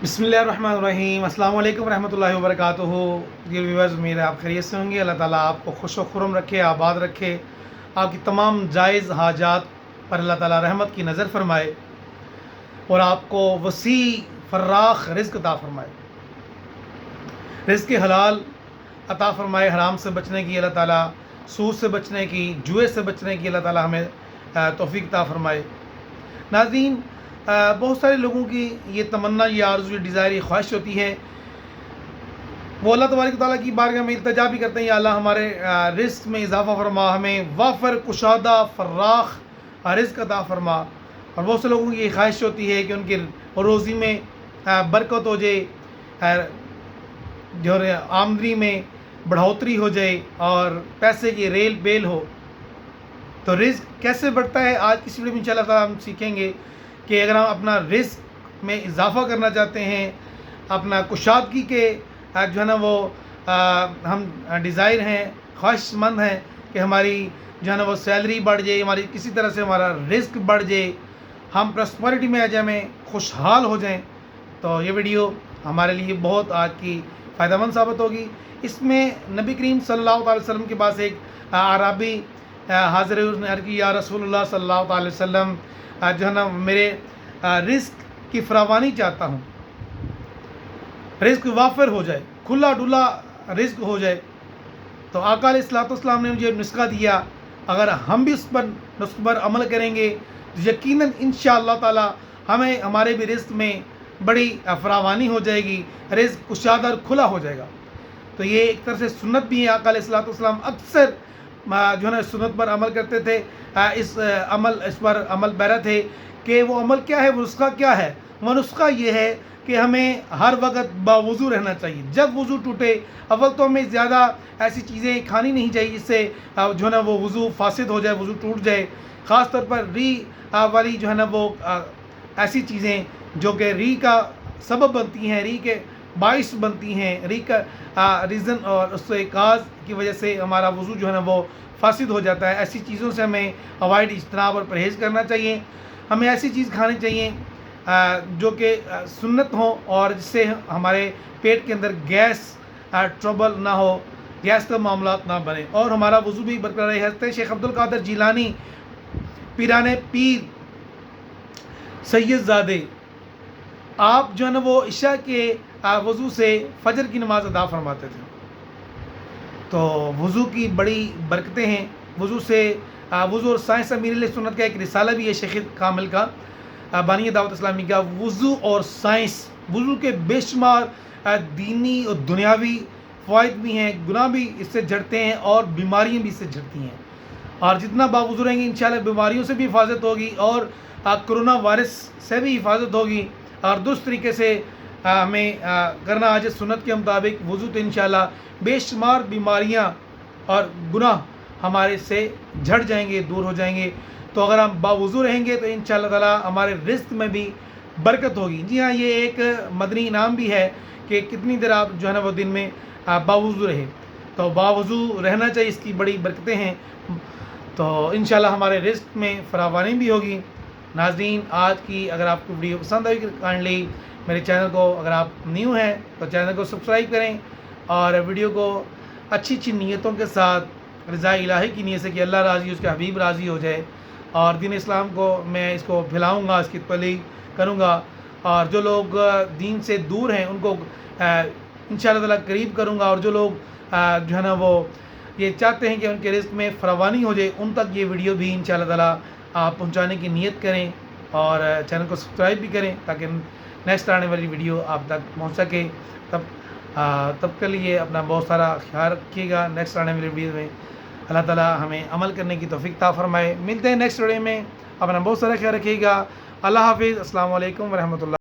بسم اللہ الرحمن الرحیم۔ السلام علیکم ورحمۃ اللہ وبرکاتہ۔ یہ ویورز امید ہے آپ خیریت سے ہوں گے۔ اللہ تعالیٰ آپ کو خوش و خرم رکھے، آباد رکھے، آپ کی تمام جائز حاجات پر اللہ تعالیٰ رحمت کی نظر فرمائے اور آپ کو وسیع فراخ رزق عطا فرمائے، رزق حلال عطا فرمائے، حرام سے بچنے کی اللہ تعالیٰ، سود سے بچنے کی، جوئے سے بچنے کی اللہ تعالیٰ ہمیں توفیق عطا فرمائے۔ ناظرین، بہت سارے لوگوں کی یہ تمنا، یہ آرزو، یہ ڈیزائر، یہ خواہش ہوتی ہے، وہ اللہ تبارک و تعالیٰ کی بارگاہ میں التجا بھی کرتے ہیں، یا اللہ ہمارے رزق میں اضافہ فرما، ہمیں وافر کشادہ فراخ رزق عطا فرما۔ اور بہت سے لوگوں کی یہ خواہش ہوتی ہے کہ ان کی روزی میں برکت ہو جائے، جو آمدنی میں بڑھوتری ہو جائے اور پیسے کی ریل بیل ہو۔ تو رزق کیسے بڑھتا ہے، آج کی ویڈیو میں انشاءاللہ تعالیٰ ہم سیکھیں گے کہ اگر ہم اپنا رزق میں اضافہ کرنا چاہتے ہیں، اپنا کشادگی کے جو ہے نا وہ ہم ڈیزائر ہیں، خواہش مند ہیں کہ ہماری جو ہے نا وہ سیلری بڑھ جائے، ہماری کسی طرح سے ہمارا رزق بڑھ جائے، ہم پراسپیرٹی میں آ جائیں، ہمیں خوشحال ہو جائیں، تو یہ ویڈیو ہمارے لیے بہت آج کی فائدہ مند ثابت ہوگی۔ اس میں نبی کریم صلی اللہ علیہ وسلم کے پاس ایک اعرابی حاضر ہوئے، اس نے عرض کی، یا رسول اللہ صلی اللہ علیہ وسلم، جو ہے نا میرے رزق کی فراوانی چاہتا ہوں، رزق وافر ہو جائے، کھلا ڈلا رزق ہو جائے۔ تو آقا علیہ الصلوۃ والسلام نے مجھے نسخہ دیا، اگر ہم بھی اس پر نسخے پر عمل کریں گے تو یقیناً انشاءاللہ تعالی ہمیں ہمارے بھی رزق میں بڑی فراوانی ہو جائے گی، رزق کشادہ اور کھلا ہو جائے گا۔ تو یہ ایک طرح سے سنت بھی ہے، آقا علیہ الصلوۃ والسلام اکثر جو ہے نا سنت پر عمل کرتے تھے، اس پر عمل پیرا تھے کہ وہ عمل کیا ہے، وہ نسخہ کیا ہے۔ وہ نسخہ یہ ہے کہ ہمیں ہر وقت باوضو رہنا چاہیے۔ جب وضو ٹوٹے، اول تو ہمیں زیادہ ایسی چیزیں کھانی نہیں چاہیے جس سے جو ہے نا وہ وضو فاسد ہو جائے، وضو ٹوٹ جائے۔ خاص طور پر ری والی جو ہے نا وہ ایسی چیزیں جو کہ ری کا سبب بنتی ہیں، ری کے باعث بنتی ہیں، ری کا ریزن اور اس سے کاز کی وجہ سے ہمارا وضو جو ہے نا وہ فاسد ہو جاتا ہے۔ ایسی چیزوں سے ہمیں اوائڈ، اجتناب اور پرہیز کرنا چاہیے۔ ہمیں ایسی چیز کھانی چاہیے جو کہ سنت ہوں اور جس سے ہمارے پیٹ کے اندر گیس ٹربل نہ ہو، گیس کا معاملات نہ بنے اور ہمارا وضو بھی برقرار رہے۔ حضرت شیخ عبد القادر جیلانی، پیران پیر سید زادے، آپ جو ہے نا وہ عشاء کے وضو سے فجر کی نماز ادا فرماتے تھے۔ تو وضو کی بڑی برکتیں ہیں، وضو سے وضو اور سائنس امیر علیہ سنت کا ایک رسالہ بھی ہے شیخ کامل کا، بانی دعوت اسلامی کا، وضو اور سائنس۔ وضو کے بے شمار دینی اور دنیاوی فوائد بھی ہیں، گناہ بھی اس سے جھڑتے ہیں اور بیماریاں بھی اس سے جھڑتی ہیں، اور جتنا باوضو رہیں گے انشاءاللہ بیماریوں سے بھی حفاظت ہوگی اور کرونا وائرس سے بھی حفاظت ہوگی۔ اور درست طریقے سے ہمیں کرنا آج سنت کے مطابق وضو، تو انشاءاللہ بے شمار بیماریاں اور گناہ ہمارے سے جھڑ جائیں گے، دور ہو جائیں گے۔ تو اگر ہم باوضو رہیں گے تو انشاءاللہ تعالی ہمارے رزق میں بھی برکت ہوگی۔ جی ہاں، یہ ایک مدنی انعام بھی ہے کہ کتنی دیر آپ جو ہے نا وہ دن میں باوضو رہے، تو باوضو رہنا چاہیے، اس کی بڑی برکتیں ہیں۔ تو انشاءاللہ ہمارے رزق میں فراوانی بھی ہوگی۔ ناظرین، آج کی اگر آپ کو ویڈیو پسند آئی کائنڈلی میرے چینل کو، اگر آپ نیو ہیں تو چینل کو سبسکرائب کریں اور ویڈیو کو اچھی اچھی نیتوں کے ساتھ، رضا الہی کی نیت سے کہ اللہ راضی، اس کے حبیب راضی ہو جائے، اور دین اسلام کو میں اس کو پھیلاؤں گا، اس کی تبلیغ کروں گا، اور جو لوگ دین سے دور ہیں ان کو انشاءاللہ تعالی قریب کروں گا، اور جو لوگ جو ہے نا وہ یہ چاہتے ہیں کہ ان کے رزق میں فراوانی ہو جائے، ان تک یہ ویڈیو بھی انشاءاللہ تعالی آپ پہنچانے کی نیت کریں اور چینل کو سبسکرائب بھی کریں تاکہ نیکسٹ آنے والی ویڈیو آپ تک پہنچ سکے۔ تب کے لیے اپنا بہت سارا خیال رکھیے گا۔ نیکسٹ آنے والی ویڈیو میں اللہ تعالیٰ ہمیں عمل کرنے کی توفیق عطا فرمائے۔ ملتے ہیں نیکسٹ ویڈیو میں، اپنا بہت سارا خیال رکھیے گا۔ اللہ حافظ، السلام علیکم ورحمۃ اللہ۔